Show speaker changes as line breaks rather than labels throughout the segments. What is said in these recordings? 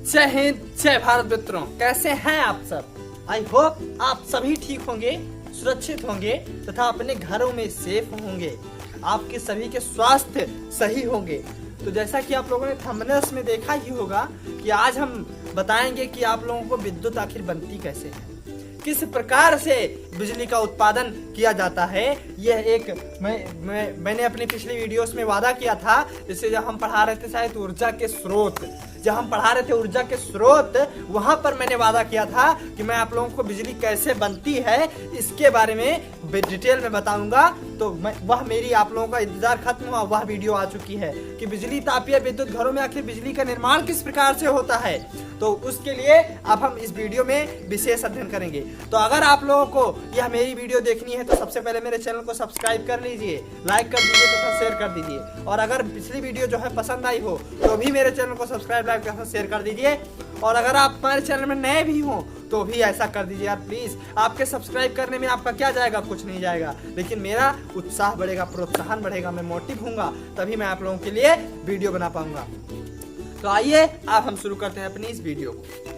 जय हिंद, जय भारत मित्रों। कैसे हैं आप सब? आई होप आप सभी ठीक होंगे, सुरक्षित होंगे तथा अपने घरों में सेफ होंगे। आपके सभी के स्वास्थ्य सही होंगे। तो जैसा कि आप लोगों ने थंबनेल्स में देखा ही होगा कि आज हम बताएंगे कि आप लोगों को विद्युत आखिर बनती कैसे है, किस प्रकार से बिजली का उत्पादन किया जाता है। यह एक मैंने अपनी पिछली वीडियोस में वादा किया था, जिससे जब हम पढ़ा रहे थे शायद ऊर्जा के स्रोत, जब हम पढ़ा रहे थे ऊर्जा के स्रोत, वहां पर मैंने वादा किया था कि मैं आप लोगों को बिजली कैसे बनती है इसके बारे में डिटेल में बताऊंगा। तो वह मेरी आप लोगों का इंतजार खत्म हुआ, वह वीडियो आ चुकी है कि बिजली तापीय विद्युत घरों में आखिर बिजली का निर्माण किस प्रकार से होता है। तो उसके लिए अब हम इस वीडियो में विशेष अध्ययन करेंगे। तो अगर आप लोगों को यह मेरी वीडियो देखनी है तो सबसे पहले मेरे चैनल को सब्सक्राइब कर लीजिए, लाइक कर दीजिए तथा शेयर कर दीजिए। और अगर पिछली वीडियो जो है पसंद आई हो तो भी मेरे चैनल को सब्सक्राइब, लाइक तथा शेयर कर दीजिए। और अगर आप हमारे चैनल में नए भी हो तो भी ऐसा कर दीजिए यार प्लीज। आपके सब्सक्राइब करने में आपका क्या जाएगा? कुछ नहीं जाएगा, लेकिन मेरा उत्साह बढ़ेगा, प्रोत्साहन बढ़ेगा, मैं मोटिव हूँगा, तभी मैं आप लोगों के लिए वीडियो बना पाऊंगा। तो आइए अब हम शुरू करते हैं अपनी इस वीडियो को।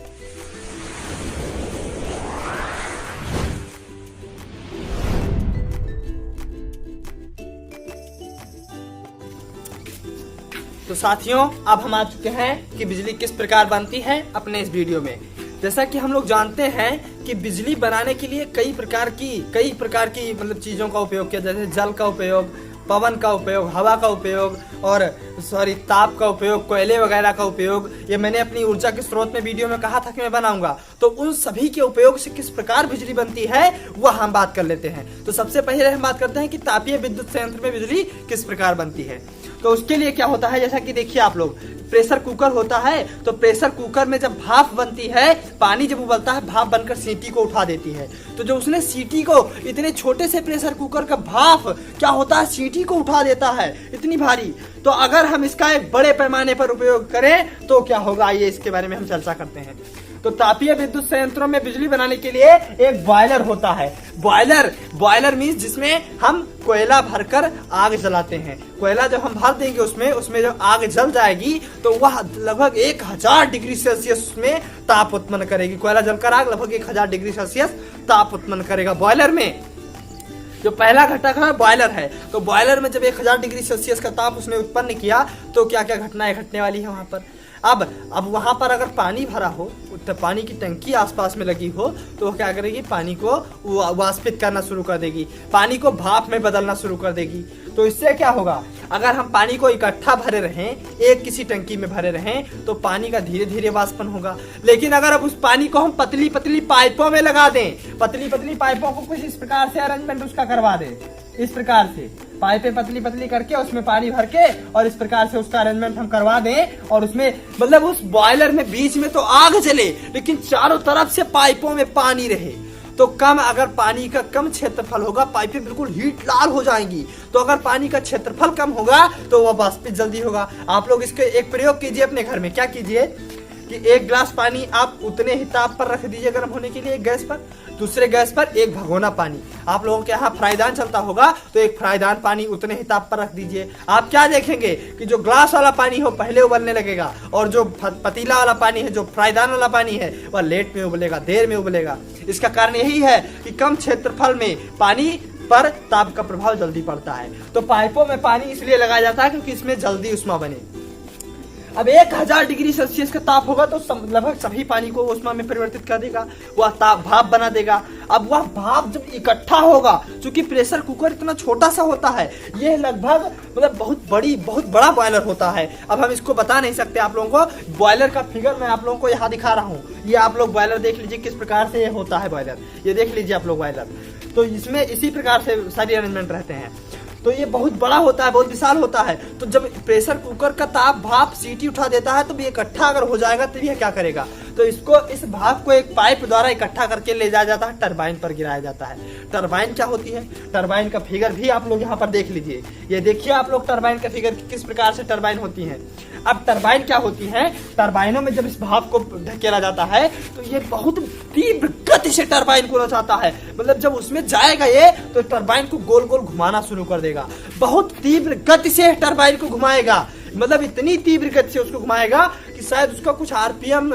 तो साथियों, अब हम आ चुके हैं कि बिजली किस प्रकार बनती है अपने इस वीडियो में। जैसा कि हम लोग जानते हैं कि बिजली बनाने के लिए कई प्रकार की मतलब चीजों का उपयोग किया, जैसे जल का उपयोग, पवन का उपयोग, हवा का उपयोग और ताप का उपयोग, कोयले वगैरह का उपयोग। ये मैंने अपनी ऊर्जा के स्रोत में वीडियो में कहा था कि मैं बनाऊंगा। तो उन सभी के उपयोग से किस प्रकार बिजली बनती है वह हम बात कर लेते हैं। तो सबसे पहले हम बात करते हैं कि तापीय विद्युत संयंत्र में बिजली किस प्रकार बनती है। तो उसके लिए क्या होता है, जैसा कि देखिए आप लोग, प्रेशर कुकर होता है। तो प्रेशर कुकर में जब भाप बनती है, पानी जब उबलता है, भाप बनकर सीटी को उठा देती है। तो जो उसने सीटी को, इतने छोटे से प्रेशर कुकर का भाप क्या होता है, सीटी को उठा देता है, इतनी भारी। तो अगर हम इसका एक बड़े पैमाने पर उपयोग करें तो क्या होगा, ये इसके बारे में हम चर्चा करते हैं। तो तापीय विद्युत संयंत्रों में बिजली बनाने के लिए एक बॉयलर होता है। बॉयलर मींस जिसमें हम कोयला भरकर आग जलाते हैं। कोयला जब हम भर देंगे उसमें जब आग जल जाएगी तो वह लगभग 1000 डिग्री सेल्सियस में ताप उत्पन्न करेगी। कोयला जलकर आग लगभग 1000 डिग्री सेल्सियस ताप उत्पन्न करेगा बॉयलर में। जो पहला घटक है बॉयलर है। तो बॉयलर में जब 1000 डिग्री सेल्सियस का ताप उसने उत्पन्न किया तो क्या क्या घटनाएं घटने वाली है वहां पर। अब वहां पर अगर पानी भरा हो, तो पानी की टंकी आसपास में लगी हो, तो वो क्या करेगी, पानी को वाष्पित करना शुरू कर देगी, पानी को भाप में बदलना शुरू कर देगी। तो इससे क्या होगा, अगर हम पानी को इकट्ठा भरे रहें, एक किसी टंकी में भरे रहें, तो पानी का धीरे धीरे वाष्पन होगा। लेकिन अगर अब उस पानी को हम पतली पतली पाइपों में लगा दें, पतली पतली पाइपों को कुछ इस प्रकार से अरेंजमेंट उसका करवा दें, इस प्रकार से पाइपें पतली पतली करके उसमें पानी भर के और इस प्रकार से उसका अरेंजमेंट हम करवा दें, और उसमें मतलब उस बॉयलर में बीच में तो आग जले लेकिन चारों तरफ से पाइपों में पानी रहे, तो अगर पानी का कम क्षेत्रफल होगा, पाइपें बिल्कुल हीट लाल हो जाएंगी। तो अगर पानी का क्षेत्रफल कम होगा तो वह वाष्पित जल्दी होगा। आप लोग इसके एक प्रयोग कीजिए अपने घर में। क्या कीजिए कि एक गिलास पानी आप उतने ही ताप पर रख दीजिए गर्म होने के लिए, एक गैस पर, दूसरे गैस पर एक भगोना पानी। आप लोगों के यहाँ फ्राईदान चलता होगा तो एक फ्राईदान पानी उतने ही ताप पर रख दीजिए। आप क्या देखेंगे कि जो ग्लास वाला पानी हो पहले उबलने लगेगा, और जो पतीला वाला पानी है, जो फ्राईदान वाला पानी है, वह लेट में उबलेगा, देर में उबलेगा। इसका कारण यही है कि कम क्षेत्रफल में पानी पर ताप का प्रभाव जल्दी पड़ता है। तो पाइपों में पानी इसलिए लगाया जाता है क्योंकि इसमें जल्दी उष्मा बने। अब 1000 डिग्री सेल्सियस का ताप होगा तो लगभग सभी पानी को उष्मा में परिवर्तित कर देगा, वह ताप भाप बना देगा। अब वह भाप जब इकट्ठा होगा, चूंकि प्रेशर कुकर इतना छोटा सा होता है, यह लगभग मतलब बहुत बड़ा बॉयलर होता है। अब हम इसको बता नहीं सकते आप लोगों को। बॉयलर का फिगर मैं आप लोगों को यहाँ दिखा रहा हूँ। ये आप लोग बॉयलर देख लीजिए किस प्रकार से ये होता है बॉयलर, ये देख लीजिए आप लोग बॉयलर। तो इसमें इसी प्रकार से सारी अरेंजमेंट रहते हैं। तो ये बहुत बड़ा होता है, बहुत विशाल होता है। तो जब प्रेशर कुकर का ताप भाप सीटी उठा देता है तो ये इकट्ठा अगर हो जाएगा तो ये क्या करेगा, तो इस भाप को एक पाइप द्वारा इकट्ठा करके ले जाया जाता है, टरबाइन पर गिराया जाता है। टरबाइन क्या होती है, टरबाइन का फिगर भी आप लोग यहाँ पर देख लीजिए। ये देखिए आप लोग टरबाइन का फिगर किस प्रकार से टरबाइन होती है। अब टरबाइन क्या होती है, टरबाइनों में जब इस भाप को धकेला जाता है तो ये बहुत तीव्र गति से टरबाइन को नचाता है। मतलब जब उसमें जाएगा ये तो टरबाइन को गोल गोल घुमाना शुरू कर देगा, बहुत तीव्र गति से टरबाइन को घुमाएगा। मतलब इतनी तीव्र गति से उसको घुमाएगा कि शायद उसका कुछ आरपीएम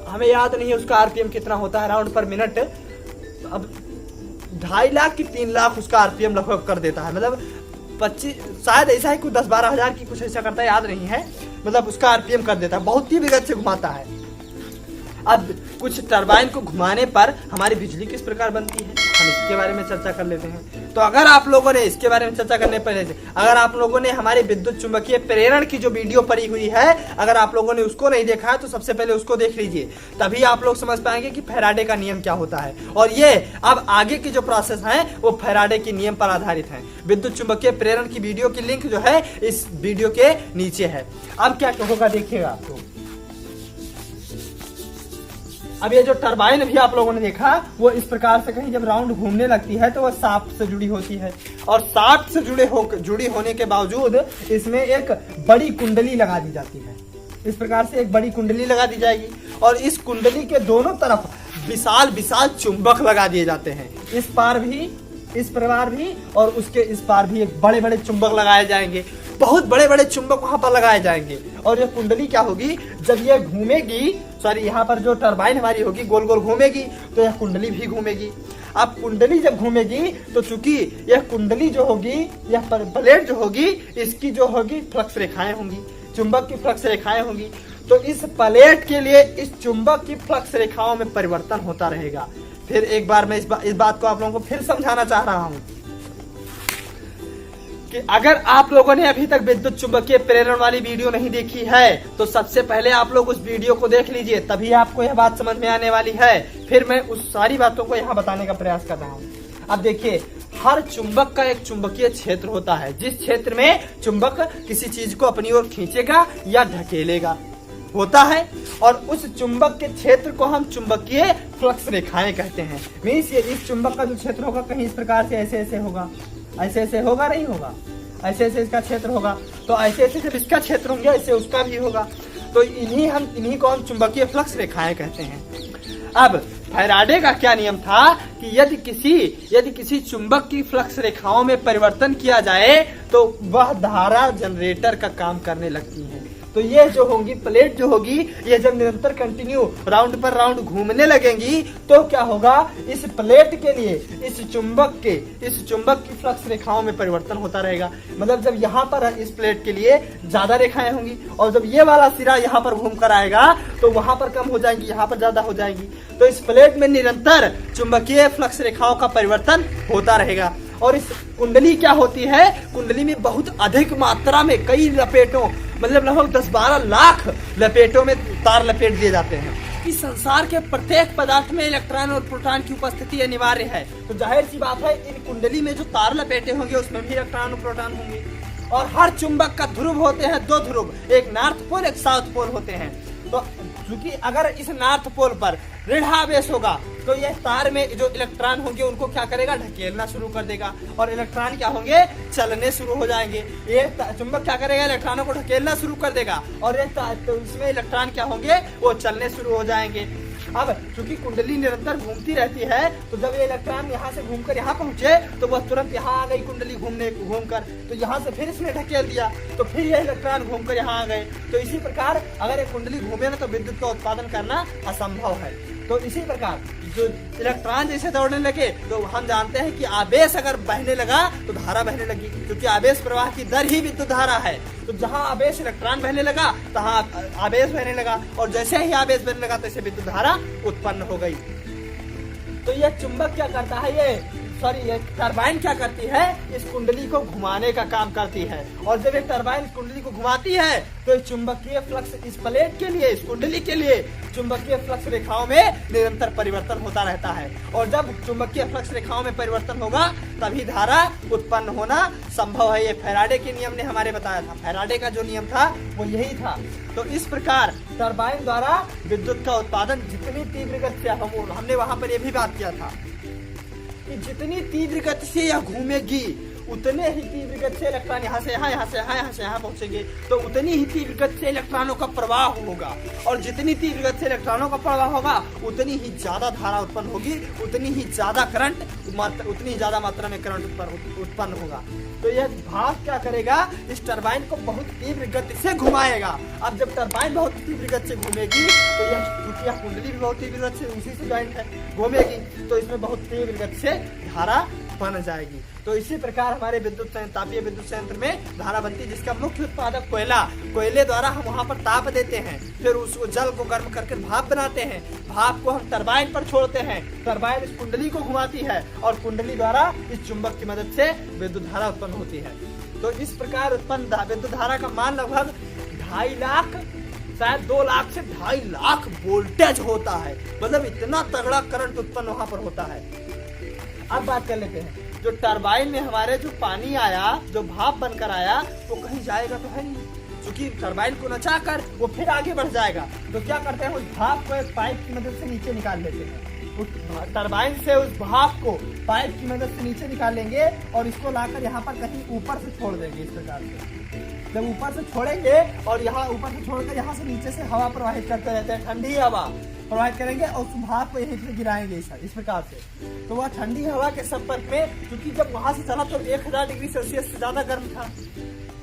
हमें याद नहीं है उसका आरपीएम कितना होता है राउंड पर मिनट। अब 2.5 लाख की 3 लाख उसका आरपीएम लगभग कर देता है, मतलब 25 शायद ऐसा है कुछ 10-12 हजार की कुछ ऐसा करता है, याद नहीं है, मतलब उसका आरपीएम कर देता है, बहुत ही गति से घुमाता है। अब कुछ टरबाइन को घुमाने पर हमारी बिजली किस प्रकार बनती है, हम इसके बारे में चर्चा कर लेते हैं। तो अगर आप लोगों ने इसके बारे में चर्चा करने पहले से अगर आप लोगों ने हमारी विद्युत चुंबकीय प्रेरण की जो वीडियो पड़ी हुई है, अगर आप लोगों ने उसको नहीं देखा है तो सबसे पहले उसको देख लीजिए, तभी आप लोग समझ पाएंगे कि फैराडे का नियम क्या होता है। और ये अब आगे की जो प्रोसेस है वो फैराडे के नियम पर आधारित है। विद्युत चुंबकीय प्रेरण की वीडियो की लिंक जो है इस वीडियो के नीचे है। अब क्या होगा देखिएगा आपको। अब ये जो टरबाइन भी आप लोगों ने देखा वो इस प्रकार से कहीं जब राउंड घूमने लगती है तो वो शाफ्ट से जुड़ी होती है, और शाफ्ट से जुड़ी होने के बावजूद इसमें एक बड़ी कुंडली लगा दी जाती है। इस प्रकार से एक बड़ी कुंडली लगा दी जाएगी और इस कुंडली के दोनों तरफ विशाल विशाल चुंबक लगा दिए जाते हैं। इस पार भी, इस प्रकार भी और उसके इस पार भी एक बड़े बड़े चुंबक लगाए जाएंगे, बहुत बड़े बड़े चुंबक वहां पर लगाए जाएंगे। और ये कुंडली क्या होगी, जब ये घूमेगी, सॉरी यहाँ पर जो टरबाइन हमारी होगी गोल गोल घूमेगी तो यह कुंडली भी घूमेगी। अब कुंडली जब घूमेगी तो चूंकि यह कुंडली जो होगी, यह प्लेट जो होगी, इसकी जो होगी फ्लक्स रेखाएं होंगी, चुंबक की फ्लक्स रेखाएं होंगी। तो इस प्लेट के लिए इस चुंबक की फ्लक्स रेखाओं में परिवर्तन होता रहेगा। फिर एक बार मैं इस बात को आप लोगों को फिर समझाना चाह रहा हूं कि अगर आप लोगों ने अभी तक विद्युत चुंबकीय प्रेरण वाली वीडियो नहीं देखी है तो सबसे पहले आप लोग उस वीडियो को देख लीजिए, तभी आपको यह बात समझ में आने वाली है। फिर मैं उस सारी बातों को यहाँ बताने का प्रयास कर रहा हूँ। अब देखिए, हर चुंबक का एक चुंबकीय क्षेत्र होता है, जिस क्षेत्र में चुंबक किसी चीज को अपनी ओर खींचेगा या ढकेलेगा होता है, और उस चुंबक के क्षेत्र को हम चुंबकीय फ्लक्स रेखाएं कहते हैं। मीन्स ये इस चुंबक का जो क्षेत्र होगा कहीं इस प्रकार से ऐसे ऐसे होगा, ऐसे ऐसे होगा, नहीं होगा, ऐसे ऐसे इसका क्षेत्र होगा, तो ऐसे ऐसे जब इसका क्षेत्र होंगे ऐसे उसका भी होगा। तो इन्हीं को हम चुंबकीय फ्लक्स रेखाएं कहते हैं। अब फैराडे का क्या नियम था कि यदि किसी चुंबक की फ्लक्स रेखाओं में परिवर्तन किया जाए तो वह धारा जनरेटर का काम करने लगती है। तो ये जो होंगी प्लेट जो होगी, ये जब निरंतर कंटिन्यू राउंड पर राउंड घूमने लगेंगी तो क्या होगा, इस प्लेट के लिए इस चुंबक की फ्लक्स रेखाओं में परिवर्तन होता रहेगा। मतलब जब यहाँ पर इस प्लेट के लिए ज्यादा रेखाएं होंगी और जब ये वाला सिरा यहाँ पर घूम कर आएगा तो वहां पर कम हो जाएंगी, यहाँ पर ज्यादा हो जाएंगी। तो इस प्लेट में निरंतर चुंबकीय फ्लक्स रेखाओं का परिवर्तन होता रहेगा। और इस कुंडली क्या होती है, कुंडली में बहुत अधिक मात्रा में कई लपेटों, मतलब लगभग 10-12 लाख लपेटों में तार लपेट दिए जाते हैं। इस संसार के प्रत्येक पदार्थ में इलेक्ट्रॉन और प्रोटॉन की उपस्थिति अनिवार्य है। तो जाहिर सी बात है इन कुंडली में जो तार लपेटे होंगे उसमें भी इलेक्ट्रॉन और प्रोटॉन होंगे। और हर चुंबक का ध्रुव होते हैं 2 ध्रुव, एक नॉर्थ पोल एक साउथ पोल होते हैं। तो क्योंकि अगर इस नॉर्थ पोल पर ऋणावेश होगा तो यह तार में जो इलेक्ट्रॉन होंगे उनको क्या करेगा, ढकेलना शुरू कर देगा, और इलेक्ट्रॉन क्या होंगे, चलने शुरू हो जाएंगे। ये चुंबक क्या करेगा, इलेक्ट्रॉनों को ढकेलना शुरू कर देगा और तो इसमें इलेक्ट्रॉन क्या होंगे, वो चलने शुरू हो जाएंगे। अब क्योंकि कुंडली निरंतर घूमती रहती है तो जब ये इलेक्ट्रॉन यहाँ से घूमकर यहाँ पहुंचे तो वह तुरंत यहाँ आ गई कुंडली घूमकर, तो यहाँ से फिर इसने ढकेल दिया तो फिर ये इलेक्ट्रॉन घूमकर यहाँ आ गए। तो इसी प्रकार अगर एक कुंडली घूमे ना तो विद्युत का उत्पादन करना असंभव है। तो इसी प्रकार जो इलेक्ट्रॉन जैसे दौड़ने लगे तो हम जानते हैं कि आवेश अगर बहने लगा तो धारा बहने लगी, क्योंकि आवेश प्रवाह की दर ही विद्युत धारा है। तो जहां आवेश इलेक्ट्रॉन बहने लगा तहां आवेश बहने लगा, और जैसे ही आवेश बहने लगा तैसे विद्युत धारा उत्पन्न हो गई। तो यह चुंबक क्या करता है, ये टरबाइन क्या करती है, इस कुंडली को घुमाने का काम करती है। और जब ये टरबाइन कुंडली को घुमाती है तो इस चुंबकीय फ्लक्स, इस प्लेट के लिए, इस कुंडली के लिए चुंबकीय फ्लक्स रेखाओं में निरंतर परिवर्तन होता रहता है। और जब चुंबकीय फ्लक्स रेखाओं में परिवर्तन होगा तभी धारा उत्पन्न होना संभव है। ये फैराडे के नियम ने हमारे बताया था। फैराडे का जो नियम था वो यही था। तो इस प्रकार टरबाइन द्वारा विद्युत का उत्पादन जितनी तीव्र गति से, हमने वहां पर यह भी बात किया था कि जितनी तीव्र गति से यह घूमेगी उतने ही तीव्र गति से इलेक्ट्रॉन यहाँ से यहाँ, यहाँ से यहाँ, यहाँ से यहाँ पहुंचेंगे, तो उतनी ही तीव्र गति से इलेक्ट्रॉनों का प्रवाह होगा। और जितनी तीव्र गति से इलेक्ट्रॉनों का प्रवाह होगा उतनी ही ज्यादा धारा उत्पन्न होगी, उतनी ही ज्यादा करंट, उतनी ज्यादा मात्रा में करंट उत्पन्न होगा। तो यह भाप क्या करेगा, इस टरबाइन को बहुत तीव्र गति से घुमाएगा। अब जब टरबाइन बहुत तीव्र गति से घूमेगी तो यह, क्योंकि यह कुंडली भी बहुत तीव्र गति से उसी से ज्वाइंट है, घूमेगी, तो इसमें बहुत तीव्र गति से धारा बन जाएगी। तो इसी प्रकार हमारे विद्युत संयंत्र, तापीय विद्युत संयंत्र में धारा बनती है, जिसका मुख्य उत्पादक कोयला, कोयले द्वारा हम वहां पर ताप देते हैं, फिर उस जल को गर्म करके भाप बनाते हैं, भाप को हम टरबाइन पर छोड़ते हैं, टरबाइन इस कुंडली को घुमाती है और कुंडली द्वारा इस चुंबक की मदद से विद्युत धारा उत्पन्न होती है। तो इस प्रकार उत्पन्न विद्युत धारा का मान लगभग 2.5 लाख, शायद 2 लाख से 2.5 लाख वोल्टेज होता है। मतलब इतना तगड़ा करंट उत्पन्न वहां पर होता है। अब बात कर लेते हैं, जो टरबाइन में हमारे जो पानी आया, जो भाप बनकर आया, वो कहीं जाएगा तो है नहीं, क्योंकि टरबाइन को नचाकर वो फिर आगे बढ़ जाएगा। तो क्या करते हैं, उस भाप को एक पाइप की मदद से नीचे निकाल लेते हैं। उस टरबाइन से उस भाप को पाइप की मदद से नीचे निकाल लेंगे और इसको लाकर यहाँ पर कहीं ऊपर से छोड़ देंगे। इस प्रकार से जब ऊपर से छोड़ेंगे और यहाँ ऊपर से छोड़कर यहाँ से नीचे से हवा प्रवाहित करते रहते हैं, ठंडी हवा प्रवाहित करेंगे और उस भाप को यहीं पे गिराएंगे इस प्रकार से। तो वह ठंडी हवा के संपर्क में, क्योंकि जब वहां से चला तो 1000 डिग्री सेल्सियस से ज्यादा गर्म था,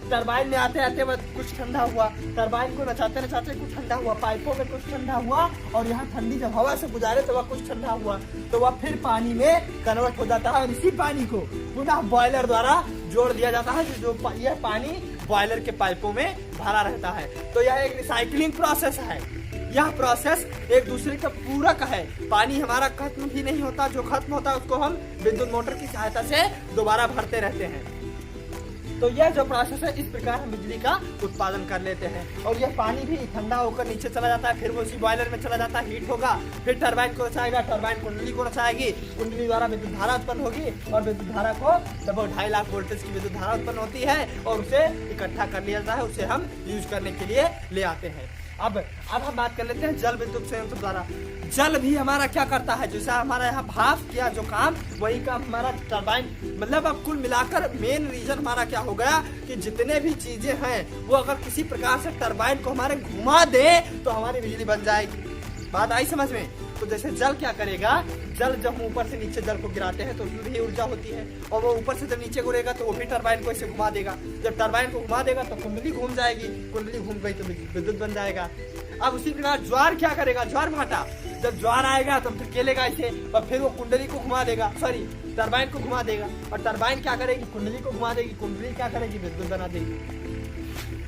टरबाइन में आते आते कुछ ठंडा हुआ, टरबाइन को नचाते नचाते कुछ ठंडा हुआ, पाइपों में कुछ ठंडा हुआ और यहाँ ठंडी जब हवा से गुजारे तो वह कुछ ठंडा हुआ, तो वह फिर पानी में कन्वर्ट हो जाता है और इसी पानी को पुनः बॉयलर द्वारा जोड़ दिया जाता है, जो यह पानी बॉयलर के पाइपों में भरा रहता है। तो यह एक रिसाइकलिंग प्रोसेस है। यह प्रोसेस एक दूसरे का पूरक है। पानी हमारा खत्म भी नहीं होता, जो खत्म होता है उसको हम विद्युत मोटर की सहायता से दोबारा भरते रहते हैं। तो यह जो प्रोसेस है, इस प्रकार हम बिजली का उत्पादन कर लेते हैं। और यह पानी भी ठंडा होकर नीचे चला जाता है, फिर वो उसी बॉयलर में चला जाता है, हीट होगा, फिर टरबाइन को नचाएगा, टरबाइन कुंडली को नचाएगी, कुंडली द्वारा विद्युत धारा उत्पन्न होगी और विद्युत धारा को जब 2.5 लाख वोल्टेज की विद्युत धारा उत्पन्न होती है और उसे इकट्ठा कर लिया जाता है, उसे हम यूज करने के लिए ले आते हैं। अब हम बात कर लेते हैं जल विद्युत संयंत्र द्वारा। जल भी हमारा क्या करता है, जैसा हमारा यहाँ भाप किया जो काम, वही काम हमारा टरबाइन, मतलब अब कुल मिलाकर मेन रीजन हमारा क्या हो गया कि जितने भी चीजें हैं वो अगर किसी प्रकार से टरबाइन को हमारे घुमा दे तो हमारी बिजली बन जाएगी। बात आई समझ में? तो जैसे जल क्या करेगा, जल जब हम ऊपर से नीचे जल को गिराते हैं तो उसमें भी ऊर्जा होती है और वो ऊपर से जब नीचे गिरेगा तो वो भी टरबाइन को ऐसे घुमा देगा। जब टरबाइन को घुमा देगा तो कुंडली घूम जाएगी, कुंडली घूम गई तो विद्युत बन जाएगा। अब उसी प्रकार ज्वार क्या करेगा, ज्वार भाटा, जब ज्वार आएगा तो धकेलेगा इसे और फिर वो कुंडली को घुमा देगा, सॉरी टरबाइन को घुमा देगा और टरबाइन क्या करेगी, कुंडली को घुमा देगी, कुंडली क्या करेगी, विद्युत बना देगी।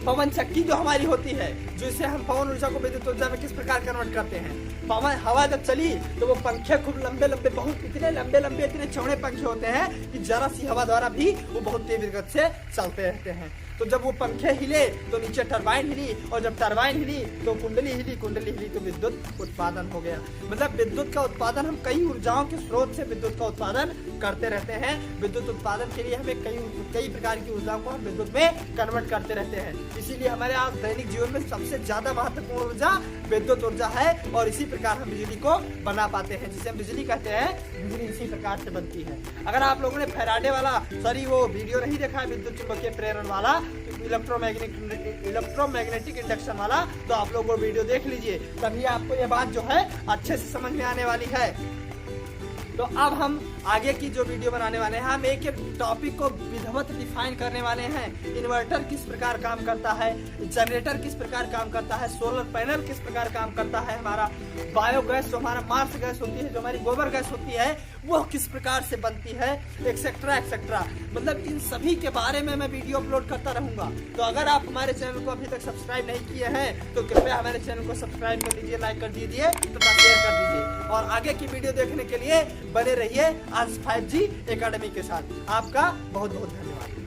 पवन चक्की जो हमारी होती है, जिससे हम पवन ऊर्जा को विद्युत ऊर्जा में किस प्रकार कन्वर्ट करते हैं। पवन हवा जब चली तो वो पंखे खूब लंबे लंबे, बहुत इतने लंबे लंबे, इतने चौड़े पंखे होते हैं कि जरा सी हवा द्वारा भी वो बहुत तेज गति से चलते रहते हैं। तो जब वो पंखे हिले तो नीचे टरबाइन हिली और जब टरबाइन हिली तो कुंडली हिली, कुंडली हिली तो विद्युत उत्पादन हो गया। मतलब विद्युत का उत्पादन, हम कई ऊर्जाओं के स्रोत से विद्युत का उत्पादन करते रहते हैं। विद्युत उत्पादन के लिए हमें कई प्रकार की ऊर्जाओं को हम विद्युत में कन्वर्ट करते रहते हैं। इसीलिए हमारे आज दैनिक जीवन में सबसे ज्यादा महत्वपूर्ण ऊर्जा विद्युत ऊर्जा है और इसी प्रकार हम बिजली को बना पाते हैं, जिसे हम बिजली कहते हैं। बिजली इसी प्रकार से बनती है। अगर आप लोगों ने फैराडे वाला, सॉरी वो वीडियो नहीं देखा है विद्युत चुंबकीय प्रेरण वाला, इलेक्ट्रोमैग्नेटिक इंडक्शन वाला, तो आप लोग वो वीडियो देख लीजिए, तभी आपको ये बात जो है अच्छे से समझ में आने वाली है। तो अब हम आगे की जो वीडियो बनाने वाले हैं, हम एक एक टॉपिक को विधिवत डिफाइन करने वाले हैं। इन्वर्टर किस प्रकार काम करता है, जनरेटर किस प्रकार काम करता है, सोलर पैनल किस प्रकार काम करता है, हमारा बायोगैस जो हमारा मार्स गैस होती है, जो हमारी गोबर गैस होती है, वो किस प्रकार से बनती है, एक्सेट्रा एक्सेट्रा। मतलब इन सभी के बारे में मैं वीडियो अपलोड करता रहूंगा। तो अगर आप हमारे चैनल को अभी तक सब्सक्राइब नहीं किए हैं तो कृपया हमारे चैनल को सब्सक्राइब कर लीजिए, लाइक कर दीजिए तथा शेयर कर दीजिए और आगे की वीडियो देखने के लिए बने रहिए आज 5G एकेडमी के साथ। आपका बहुत बहुत धन्यवाद।